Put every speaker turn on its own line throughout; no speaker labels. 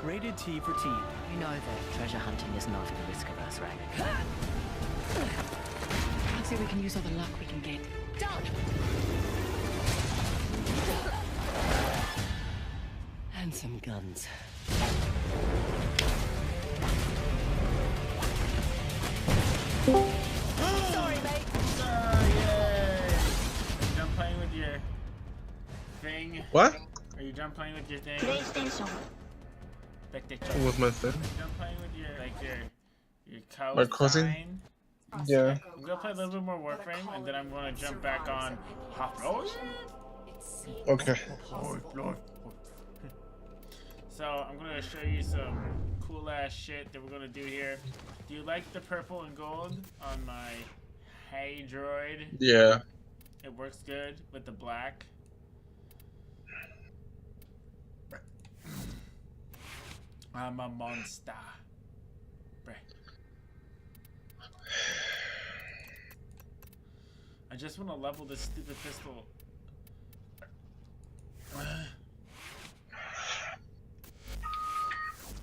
Rated T for teen.
You know that treasure hunting isn't often risk-averse, right? Let's see if we can use all the luck we can get. Down! And some guns.
Sorry, mate. Yay! Done playing with your thing?
What?
Are you done playing with your thing?
PlayStation.
With my thing?
Done playing with your your cow
My cousin?
sign?
Yeah.
I'm gonna play a little bit more Warframe, and then I'm gonna jump back on half-life.
Okay.
So I'm gonna show you some cool ass shit that we're gonna do here. Do you like the purple and gold on my Hey Droid?
Yeah.
It works good with the black. I'm a monster. I just want to level this stupid pistol.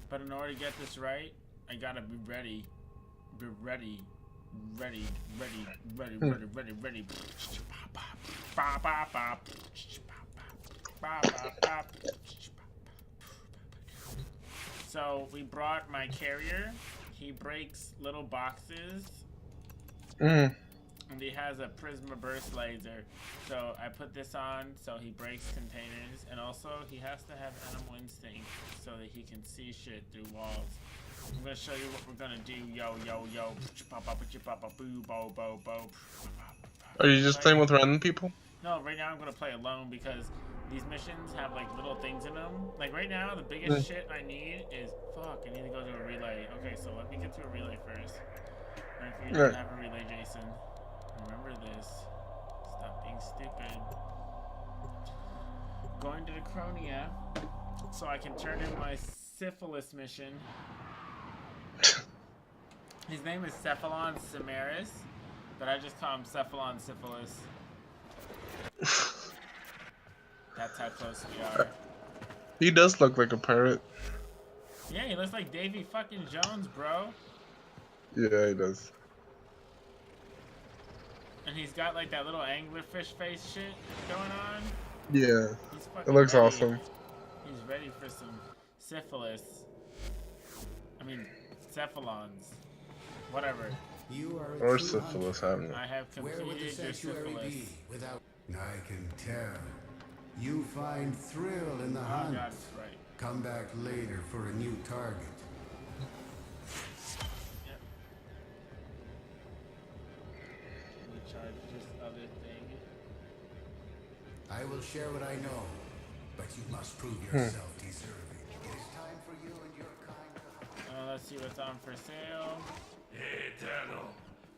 But in order to get this right, I gotta be ready. Be ready. Ready. So we brought my carrier. He breaks little boxes. And he has a Prisma burst laser. So I put this on so he breaks containers, and also he has to have animal instinct so that he can see shit through walls. I'm gonna show you what we're gonna do. Yo.
Are you just playing with random people?
No, right now I'm gonna play alone because these missions have like little things in them. Like right now, the biggest shit I need is I need to go to a relay. Okay, so let me get to a relay first. Or if you don't have a relay, Jason, remember this. Stop being stupid. Going to the Cronia so I can turn in my syphilis mission. His name is Cephalon Cimeris, but I just call him Cephalon Syphilis. That's how close we are.
He does look like a pirate.
Yeah, he looks like Davy fucking Jones, bro.
Yeah, he does.
And he's got like that little anglerfish face shit going on.
Yeah.
He's
It looks
ready.
awesome.
He's ready for some syphilis. I mean, cephalons. Whatever.
Or syphilis, I don't know.
I have completed your syphilis.
Without... I can tell. You find thrill in the hunt.
God, it's right.
Come back later for a new target.
Yep. Let me charge this other thing.
I will share what I know, but you must prove yourself deserving. It is time for you and your kind to...
Let's see what's on for sale.
Hey, Eternal.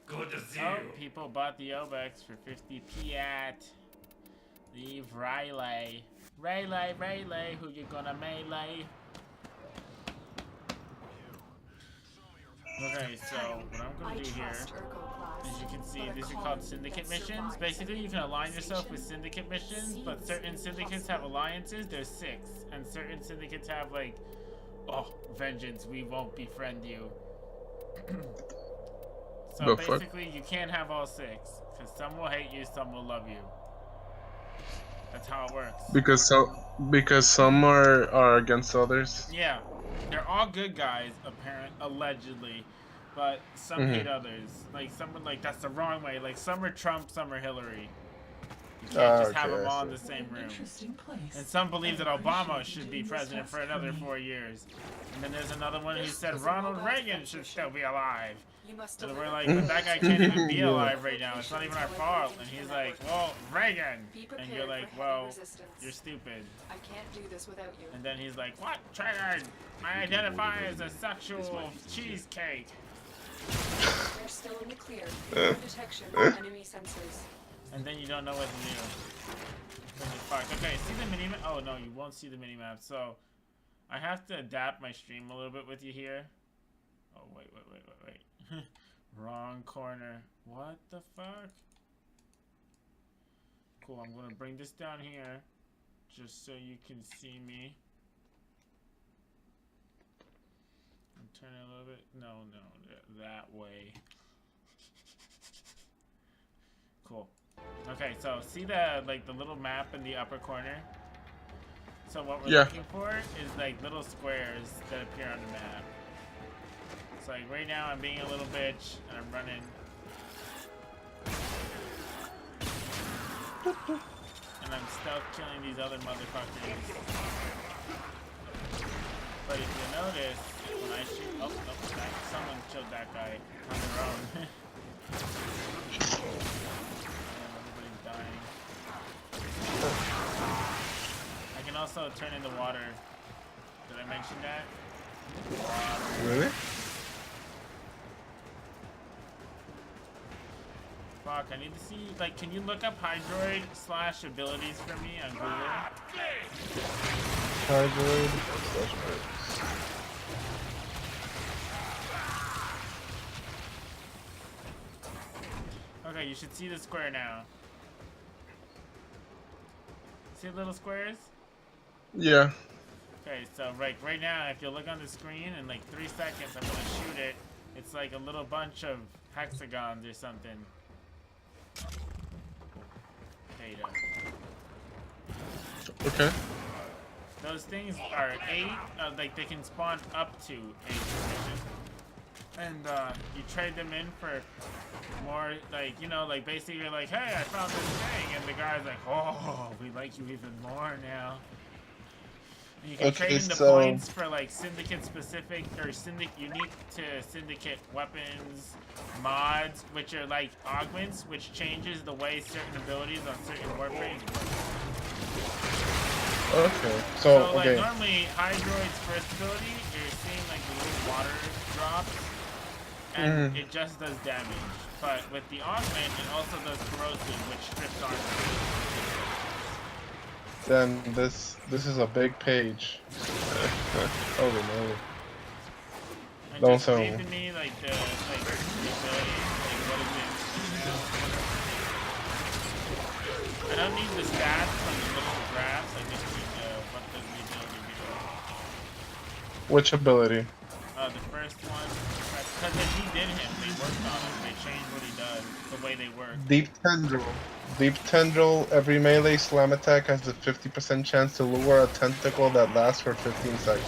Good to see
Oh,
you.
people bought the Obex for 50 Piat. Leave Riley. Riley, who you gonna melee? Okay, so what I'm gonna do here, as you can see, these are called syndicate missions. Basically, you can align yourself with syndicate missions, but certain syndicates have alliances. There's 6, and certain syndicates have like, vengeance, we won't befriend you. So basically, you can't have all 6, because some will hate you, some will love you. That's how it works.
Because some are against others.
Yeah, they're all good guys, allegedly, but some hate others. Like some are like that's the wrong way. Like some are Trump, some are Hillary. You can't just have them all in the same room. And some believe that Obama should be president for another 4 years. And then there's another one who said Ronald Reagan should still be alive. And we're like, but that guy can't even be alive right now. It's not even our fault. And he's like, well, Reagan. And you're like, well, you're stupid.
I can't do this without you.
And then he's like, what? Triggered! I identify as a sexual cheesecake.
We're still in the clear. No detection of enemy sensors.
And then you don't know what to do. Okay, see the minimap? Oh no, you won't see the minimap. So I have to adapt my stream a little bit with you here. Oh wait. Wrong corner. What the fuck? Cool, I'm gonna bring this down here just so you can see me. turn it a little bit. No, that way. Cool. Okay, so see the the little map in the upper corner? So what we're looking for is like little squares that appear on the map. So like right now I'm being a little bitch and I'm running. And I'm stealth killing these other motherfuckers. But if you notice, when I shoot, someone killed that guy on their own. Everybody's dying. I can also turn into water. Did I mention that?
Really?
Fuck, I need to see, like, can you look up Hydroid / abilities for me on Google?
Hydroid /
Okay, you should see the square now. See the little squares?
Yeah.
Okay, so right now, if you look on the screen, in like 3 seconds, I'm gonna shoot it. It's like a little bunch of hexagons or something. Data.
Okay.
Those things are 8, like they can spawn up to 8 positions. And you trade them in for more, like, you know, like basically you're like, hey, I found this thing. And the guy's like, oh, we like you even more now. And you can trade in the points for like syndicate specific or unique to syndicate weapons, mods, which are like augments, which changes the way certain abilities on certain warframes work.
Okay. So
like
okay.
normally Hydroid's first ability, you're seeing like the little water drops, and it just does damage. But with the augment, it also does corrosive, which strips armor.
Then this is a big page. Oh no.
And
Don't
just
tell
read
me.
to me like the ability, like what is it? I don't need the stats from the little graphs. I just need what does the ability do.
Which ability?
The first one, because if he did him, they worked on him. They changed what he does, the way they work.
Deep Tendril. Deep Tendril, every melee slam attack has a 50% chance to lure a tentacle that lasts for 15 seconds.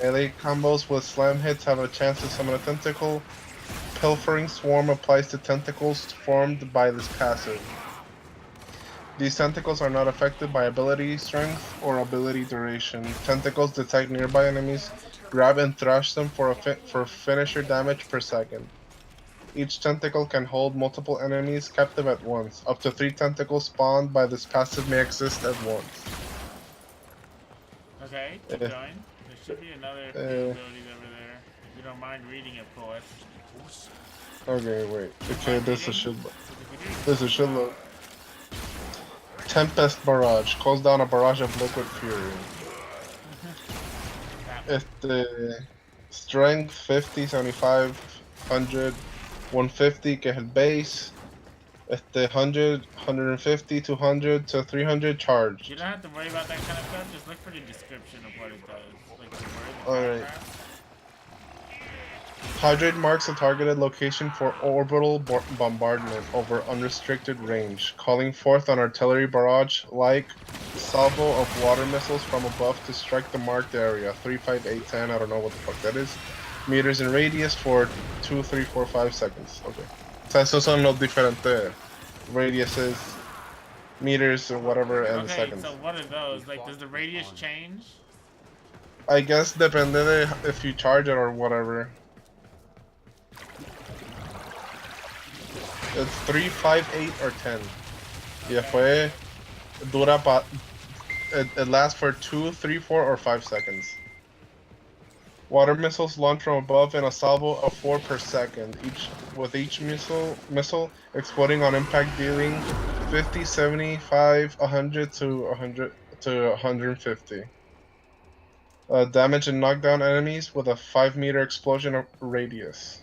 Melee combos with slam hits have a chance to summon a tentacle. Pilfering Swarm applies to tentacles formed by this passive. These tentacles are not affected by ability strength or ability duration. Tentacles detect nearby enemies, grab and thrash them for finisher damage per second. Each tentacle can hold multiple enemies captive at once. Up to 3 tentacles spawned by this passive may exist at once.
Okay, keep going. There should be another few abilities over there. If you don't mind reading it for us.
Okay, wait. Okay, this is should look. Tempest Barrage calls down a barrage of liquid fury. If the strength 50, 75, 100, 150 que es el base. 100, 150, 200 to 300 charged.
You don't have to worry about that kind of stuff. Just look for the description of what it does. Like the word,
Alright. Hydrate marks a targeted location for orbital bombardment over unrestricted range, calling forth an artillery barrage-like salvo of water missiles from above to strike the marked area. 3, 5, 8, 10, I don't know what the fuck that is. Meters in radius for 2, 3, 4, 5 seconds. Okay. O sea, esos son los diferentes radiuses, meters or whatever, and seconds.
So what are those? Like, does the radius change?
I guess depende de if you charge it or whatever. It's 3, 5, 8, or 10. Y después dura it lasts for 2, 3, 4, or 5 seconds. Water missiles launch from above in a salvo of 4 per second, with each missile exploding on impact, dealing 50, 75, 100 to 150. Damage and knock down enemies with a 5-meter explosion of radius.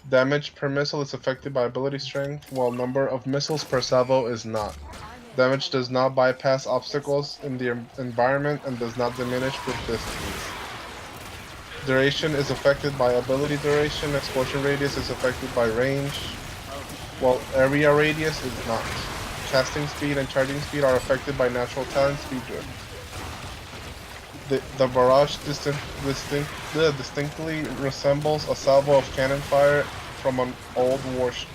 Damage per missile is affected by ability strength, while number of missiles per salvo is not. Damage does not bypass obstacles in the environment and does not diminish with distance. Duration is affected by ability duration. Explosion radius is affected by range, while area radius is not. Casting speed and charging speed are affected by natural talent speed drift. The barrage distinctly resembles a salvo of cannon fire from an old warship,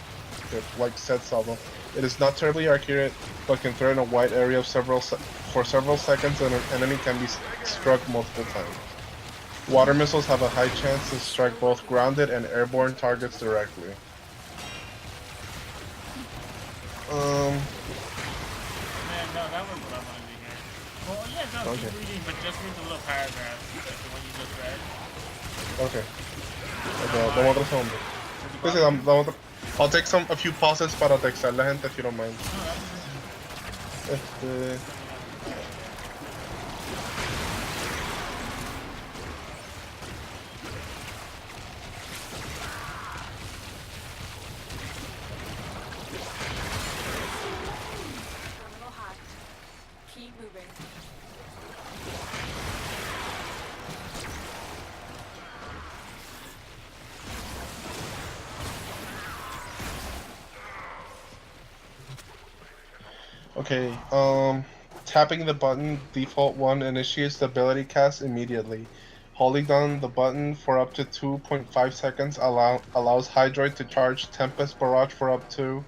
like said salvo. It is not terribly accurate, but can threaten a wide area for several seconds, and an enemy can be struck multiple times. Water missiles have a high chance to strike both grounded and airborne targets directly.
Man, no, that was what I wanted to hear. Well, yeah, no,
Okay.
keep reading, but just read the little paragraph, like the one you just read.
Okay. Dame otro segundo. Sí, sí, dame otro. I'll take a few pauses para textar la gente if you don't mind.
Terminal hacked. Keep moving.
Okay, tapping the button default 1 initiates the ability cast immediately. Holding down the button for up to 2.5 seconds allows Hydroid to charge Tempest Barrage for up to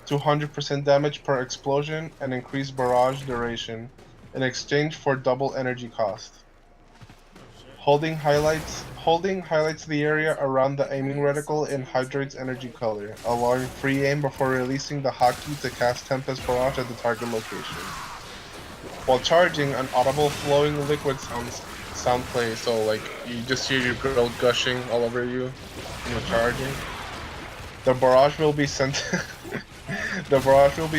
200% damage per explosion and increase barrage duration in exchange for double energy cost. Holding highlights the area around the aiming reticle in Hydroid's energy color, allowing free aim before releasing the hotkey to cast Tempest Barrage at the target location. While charging, an audible flowing liquid sound plays, so like you just hear your girl gushing all over you when you're charging. The barrage will be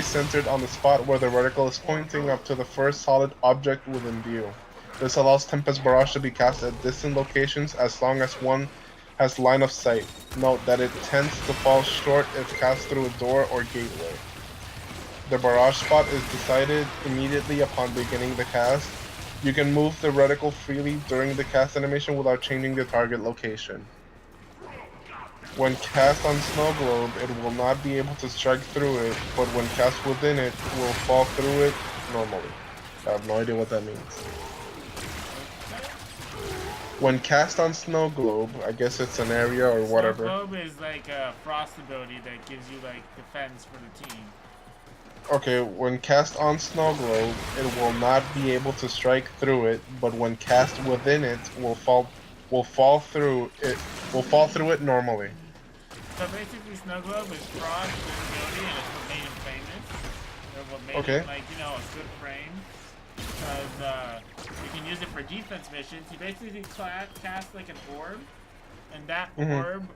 centered on the spot where the reticle is pointing up to the first solid object within view. This allows Tempest Barrage to be cast at distant locations as long as one has line of sight. Note that it tends to fall short if cast through a door or gateway. The barrage spot is decided immediately upon beginning the cast. You can move the reticle freely during the cast animation without changing the target location. When cast on Snow Globe, it will not be able to strike through it, but when cast within it, will fall through it normally. I have no idea what that means. When cast on Snow Globe, I guess it's an area or whatever.
Snow Globe is like a frost ability that gives you like defense for the team.
Okay, when cast on Snow Globe, it will not be able to strike through it, but when cast within it, will fall through it normally.
So basically, Snow Globe is frost durability, and it's what made him famous. Or what made him like a good frame. Because you can use it for defense missions. You basically cast like an orb, and that orb,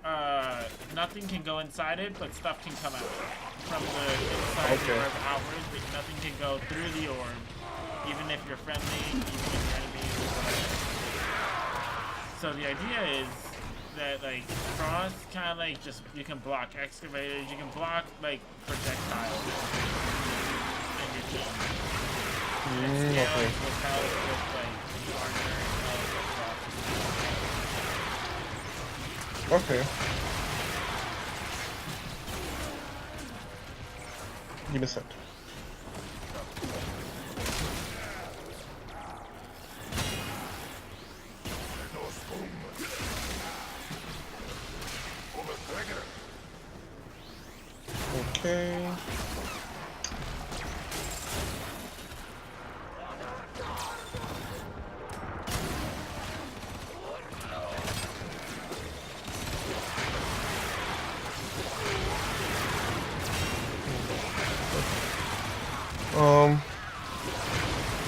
nothing can go inside it, but stuff can come out from the inside the orb outwards, but nothing can go through the orb, even if you're friendly, even if you're enemies, or whatever. So the idea is that like frost kind of like just you can block excavators, you can block like projectiles in your team.
Okay. Okay. Give me a sec. Okay.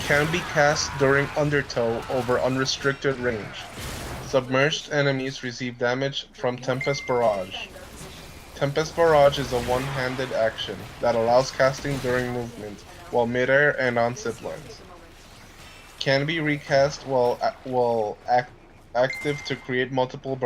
Can be cast during Undertow over unrestricted range. Submerged enemies receive damage from Tempest Barrage. Tempest Barrage is a one-handed action that allows casting during movement, while midair and on ziplines. Can be recast while active to create multiple